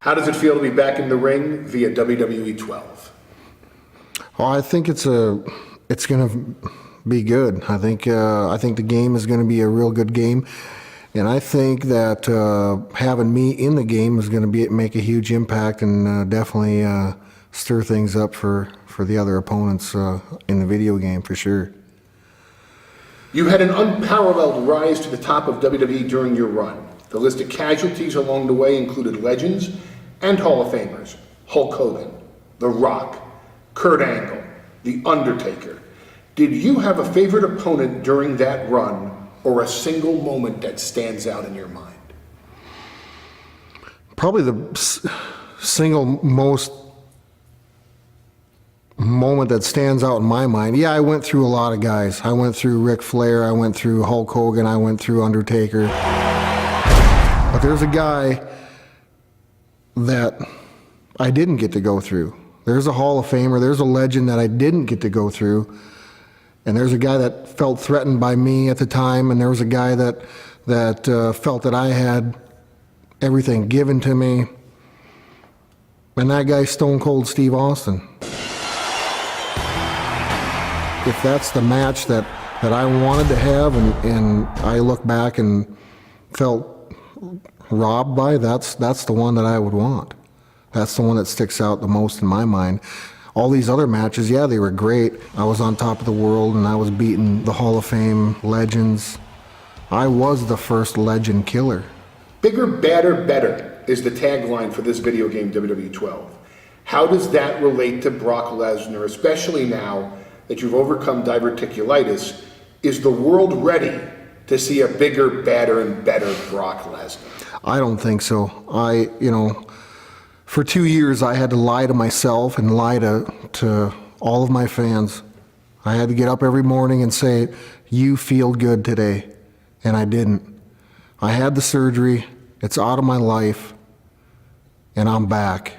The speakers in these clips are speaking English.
How does it feel to be back in the ring via WWE 12? Well, I think it's going to be good. I think the game is going to be a real good game, and I think that having me in the game is going to make a huge impact and definitely stir things up for the other opponents in the video game for sure. You had an unparalleled rise to the top of WWE during your run. The list of casualties along the way included legends and Hall of Famers: Hulk Hogan, The Rock, Kurt Angle, The Undertaker. Did you have a favorite opponent during that run, or a single moment that stands out in your mind? Probably the single most moment that stands out in my mind. Yeah, I went through a lot of guys. I went through Ric Flair, I went through Hulk Hogan, I went through Undertaker. But there's a guy that I didn't get to go through. There's a Hall of Famer, there's a legend that I didn't get to go through. And there's a guy that felt threatened by me at the time, and there was a guy that felt that I had everything given to me. And that guy's Stone Cold Steve Austin. If that's the match that I wanted to have and I look back and felt robbed by, that's the one that I would want. That's the one that sticks out the most in my mind. All these other matches, yeah, they were great. I was on top of the world and I was beating the Hall of Fame legends. I was the first legend killer. Bigger, badder, better is the tagline for this video game, WWE 12. How does that relate to Brock Lesnar, especially now that you've overcome diverticulitis? Is the world ready to see a bigger, badder, and better Brock Lesnar? I don't think so. For 2 years I had to lie to myself and lie to all of my fans. I had to get up every morning and say, "You feel good today," and I didn't. I had the surgery, it's out of my life, and I'm back.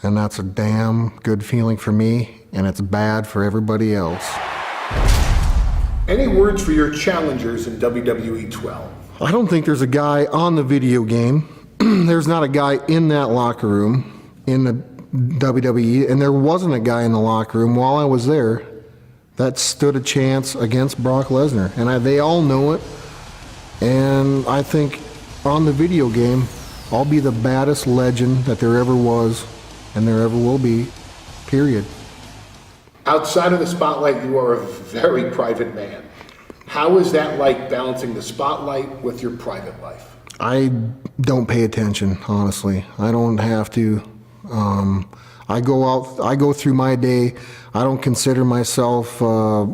And that's a damn good feeling for me, and it's bad for everybody else. Any words for your challengers in WWE 12? I don't think there's a guy on the video game. There's not a guy in that locker room in the WWE, and there wasn't a guy in the locker room while I was there that stood a chance against Brock Lesnar, and they all know it. And I think on the video game, I'll be the baddest legend that there ever was and there ever will be, period. Outside of the spotlight, you are a very private man. How is that like, balancing the spotlight with your private life? I don't pay attention, honestly. I don't have to. I go through my day. I don't consider myself a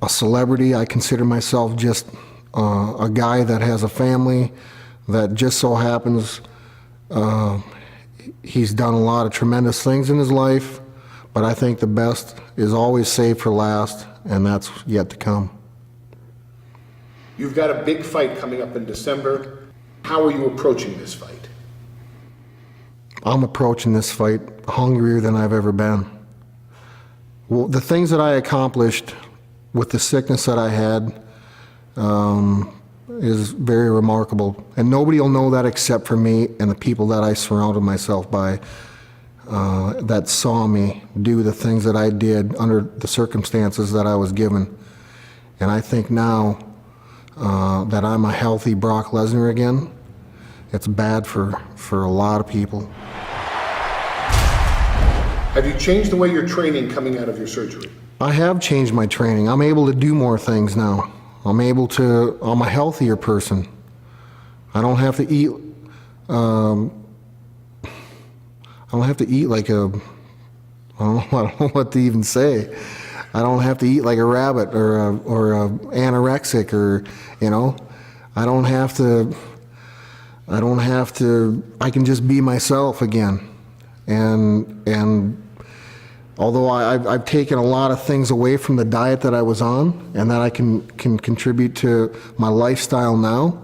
celebrity. I consider myself just a guy that has a family that just so happens he's done a lot of tremendous things in his life, but I think the best is always saved for last, and that's yet to come. You've got a big fight coming up in December. How are you approaching this fight? I'm approaching this fight hungrier than I've ever been. Well, the things that I accomplished with the sickness that I had is very remarkable. And nobody will know that except for me and the people that I surrounded myself by that saw me do the things that I did under the circumstances that I was given. And I think now that I'm a healthy Brock Lesnar again, it's bad for a lot of people. Have you changed the way you're training coming out of your surgery? I have changed my training. I'm able to do more things now. I'm a healthier person. I don't have to eat, like a, I don't know what to even say. I don't have to eat like a rabbit or a anorexic, or, I don't have to, I can just be myself again. And although I've taken a lot of things away from the diet that I was on and that I can contribute to my lifestyle now,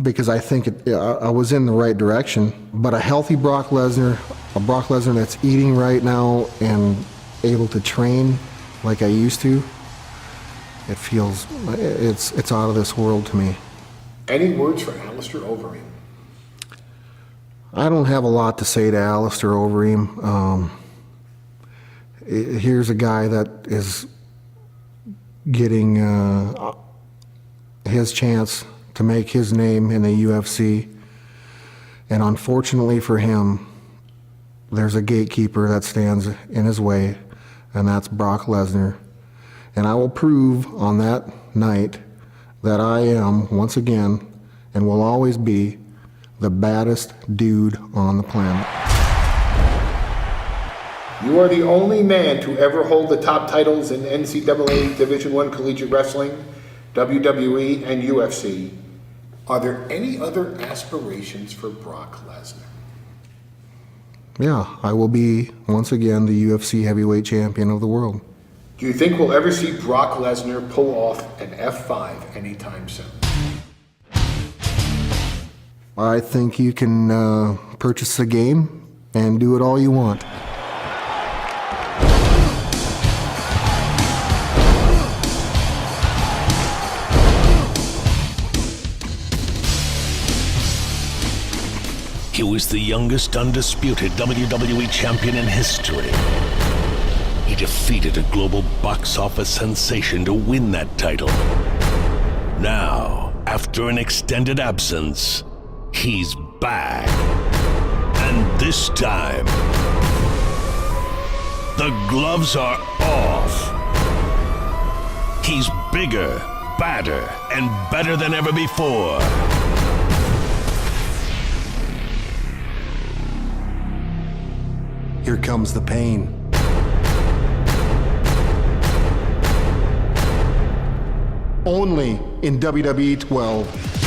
because I think I was in the right direction. But a healthy Brock Lesnar, a Brock Lesnar that's eating right now and able to train like I used to, it's out of this world to me. Any words for Alistair Overeem? I don't have a lot to say to Alistair Overeem. Here's a guy that is getting his chance to make his name in the UFC. And unfortunately for him, there's a gatekeeper that stands in his way, and that's Brock Lesnar. And I will prove on that night that I am, once again, and will always be, the baddest dude on the planet. You are the only man to ever hold the top titles in NCAA Division I Collegiate Wrestling, WWE, and UFC. Are there any other aspirations for Brock Lesnar? Yeah, I will be, once again, the UFC heavyweight champion of the world. Do you think we'll ever see Brock Lesnar pull off an F5 anytime soon? I think you can purchase the game and do it all you want. He was the youngest undisputed WWE champion in history. He defeated a global box office sensation to win that title. Now, after an extended absence, he's back. And this time, the gloves are off. He's bigger, badder, and better than ever before. Here comes the pain. Only in WWE 12.